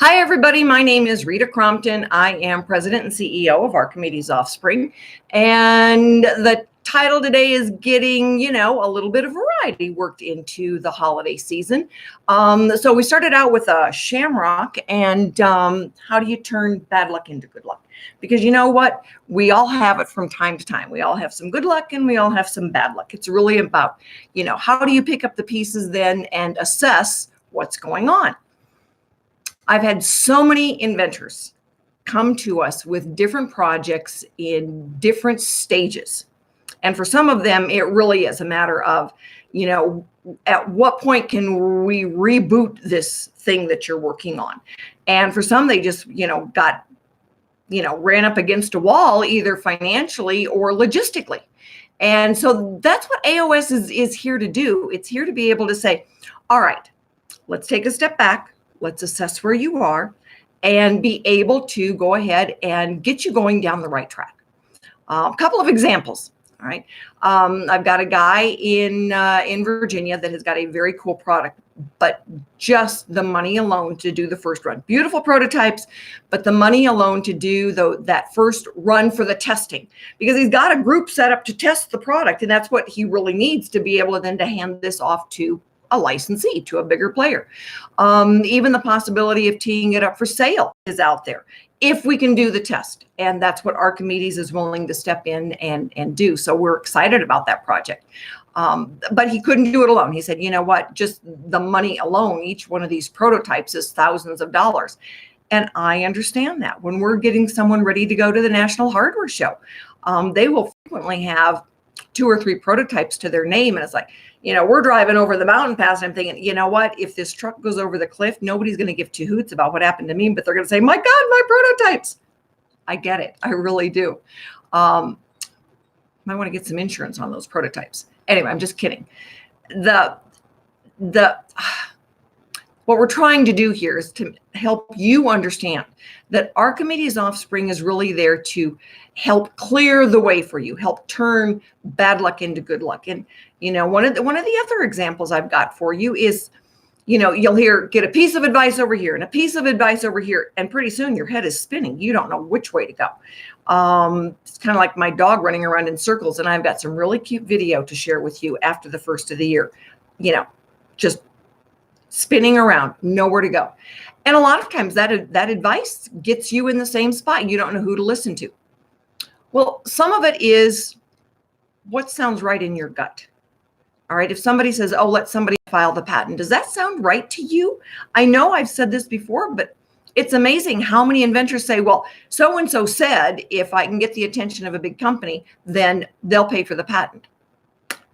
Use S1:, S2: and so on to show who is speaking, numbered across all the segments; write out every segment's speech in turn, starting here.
S1: Hi, everybody. My name is Rita Crompton. I am president and CEO of Archimedes Offspring. And the title today is getting, a little bit of variety worked into the holiday season. So we started out with a shamrock and how do you turn bad luck into good luck? Because you know what? We all have it from time to time. We all have some good luck and we all have some bad luck. It's really about, how do you pick up the pieces then and assess what's going on? I've had so many inventors come to us with different projects in different stages. And for some of them, it really is a matter of, at what point can we reboot this thing that you're working on? And for some, they just, ran up against a wall, either financially or logistically. And so that's what AOS is here to do. It's here to be able to say, all right, let's take a step back. Let's assess where you are and be able to go ahead and get you going down the right track. A couple of examples. All right. I've got a guy in Virginia that has got a very cool product, but just the money alone to do the first run. Beautiful prototypes, but the money alone to do that first run for the testing, because he's got a group set up to test the product. And that's what he really needs to be able to then to hand this off to a licensee, to a bigger player. Even the possibility of teeing it up for sale is out there if we can do the test. And that's what Archimedes is willing to step in and do. So we're excited about that project. But he couldn't do it alone. He said, you know what, just the money alone, each one of these prototypes is thousands of dollars. And I understand that. When we're getting someone ready to go to the National Hardware Show, they will frequently have 2 or 3 prototypes to their name. And it's like, we're driving over the mountain pass and I'm thinking, you know what, if this truck goes over the cliff, nobody's going to give 2 hoots about what happened to me, but they're going to say, my God, my prototypes. I get it. I really do. Might want to get some insurance on those prototypes. Anyway, I'm just kidding. What we're trying to do here is to help you understand that Archimedes Offspring is really there to help clear the way for you, help turn bad luck into good luck. And, one of the other examples I've got for you is, you'll hear, get a piece of advice over here and a piece of advice over here. And pretty soon your head is spinning. You don't know which way to go. It's kind of like my dog running around in circles. And I've got some really cute video to share with you after the first of the year, just spinning around, nowhere to go. And a lot of times that advice gets you in the same spot. You don't know who to listen to. Well, some of it is what sounds right in your gut. All right. If somebody says, oh, let somebody file the patent, does that sound right to you? I know I've said this before, but it's amazing how many inventors say, well, so-and-so said, if I can get the attention of a big company, then they'll pay for the patent.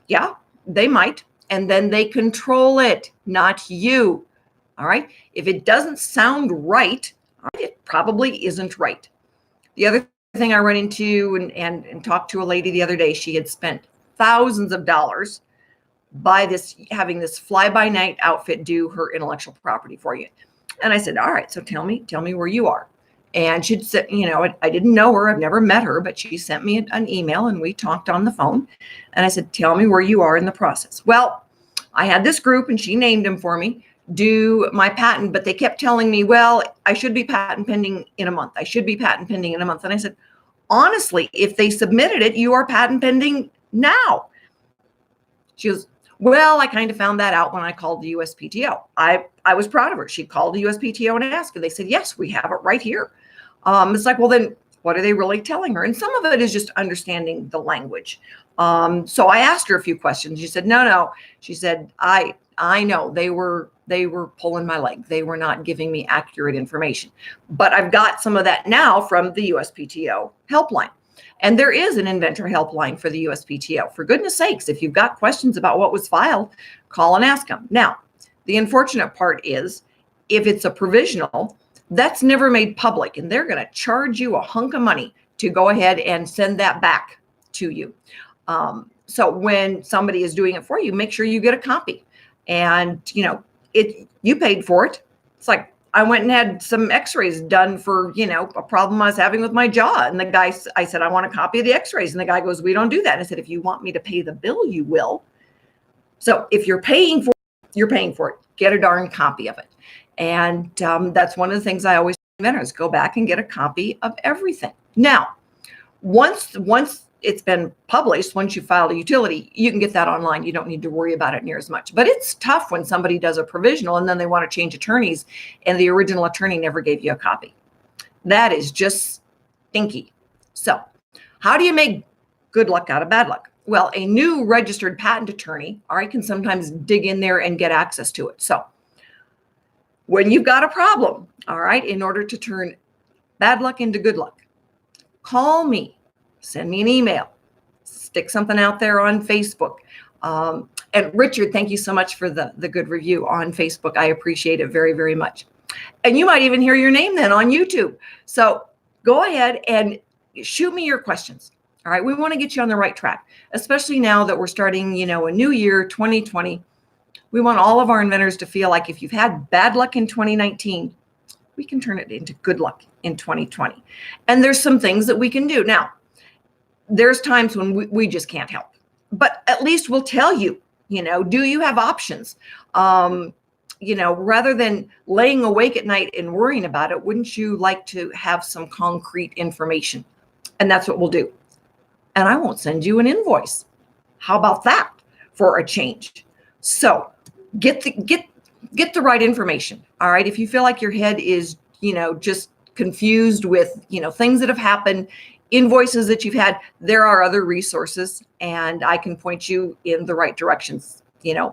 S1: Yeah, they might. And then they control it, not you. All right. If it doesn't sound right, it probably isn't right. The other thing I ran into and talked to a lady the other day, she had spent thousands of dollars by having this fly-by-night outfit do her intellectual property for you. And I said, all right, so tell me where you are. And she'd said, I didn't know her. I've never met her, but she sent me an email and we talked on the phone. And I said, tell me where you are in the process. Well, I had this group and she named them for me, do my patent, but they kept telling me, well, I should be patent pending in a month. I should be patent pending in a month. And I said, honestly, if they submitted it, you are patent pending now. She goes, well, I kind of found that out when I called the USPTO. I was proud of her. She called the USPTO and asked, and they said, yes, we have it right here. It's like, well, then what are they really telling her? And some of it is just understanding the language. So I asked her a few questions. She said, no. She said, I know they were pulling my leg. They were not giving me accurate information, but I've got some of that now from the USPTO helpline. And there is an inventor helpline for the USPTO. For goodness sakes, if you've got questions about what was filed, call and ask them. Now, the unfortunate part is if it's a provisional, that's never made public and they're going to charge you a hunk of money to go ahead and send that back to you. So when somebody is doing it for you, make sure you get a copy. And, you paid for it. It's like I went and had some x-rays done for, a problem I was having with my jaw. And the guy, I said, I want a copy of the x-rays. And the guy goes, we don't do that. And I said, if you want me to pay the bill, you will. So if you're paying for it, you're paying for it. Get a darn copy of it. And that's one of the things I always tell inventors, go back and get a copy of everything. Now, once it's been published, once you file a utility, you can get that online. You don't need to worry about it near as much. But it's tough when somebody does a provisional and then they want to change attorneys and the original attorney never gave you a copy. That is just stinky. So how do you make good luck out of bad luck? Well, a new registered patent attorney, all right, can sometimes dig in there and get access to it. So when you've got a problem, all right, in order to turn bad luck into good luck, call me, send me an email, stick something out there on Facebook. And Richard, thank you so much for the good review on Facebook. I appreciate it very, very much. And you might even hear your name then on YouTube. So go ahead and shoot me your questions. All right, we want to get you on the right track, especially now that we're starting, a new year, 2020. We want all of our inventors to feel like if you've had bad luck in 2019, we can turn it into good luck in 2020. And there's some things that we can do. Now, there's times when we just can't help, but at least we'll tell you, do you have options? Rather than laying awake at night and worrying about it, wouldn't you like to have some concrete information? And that's what we'll do. And I won't send you an invoice. How about that for a change? So get the right information. All right. If you feel like your head is, just confused with, things that have happened, invoices that you've had, there are other resources and I can point you in the right directions.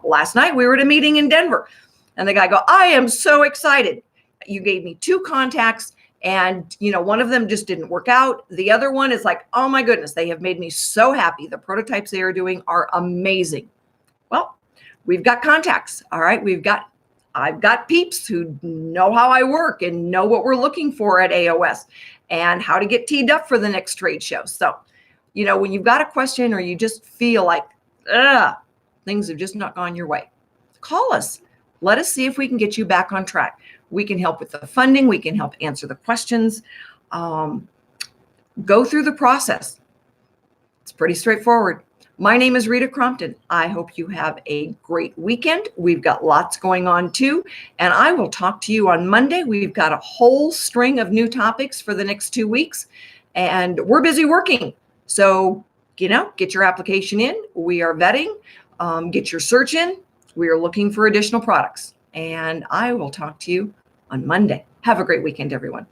S1: Last night we were at a meeting in Denver and the guy go, I am so excited. You gave me 2 contacts and, one of them just didn't work out. The other one is like, oh my goodness, they have made me so happy. The prototypes they are doing are amazing. Well, we've got contacts. All right. I've got peeps who know how I work and know what we're looking for at AOS and how to get teed up for the next trade show. So, when you've got a question or you just feel like, things have just not gone your way, call us. Let us see if we can get you back on track. We can help with the funding. We can help answer the questions. Go through the process. It's pretty straightforward. My name is Rita Crompton. I hope you have a great weekend. We've got lots going on too. And I will talk to you on Monday. We've got a whole string of new topics for the next 2 weeks. And we're busy working. So, get your application in. We are vetting. Get your search in. We are looking for additional products. And I will talk to you on Monday. Have a great weekend, everyone.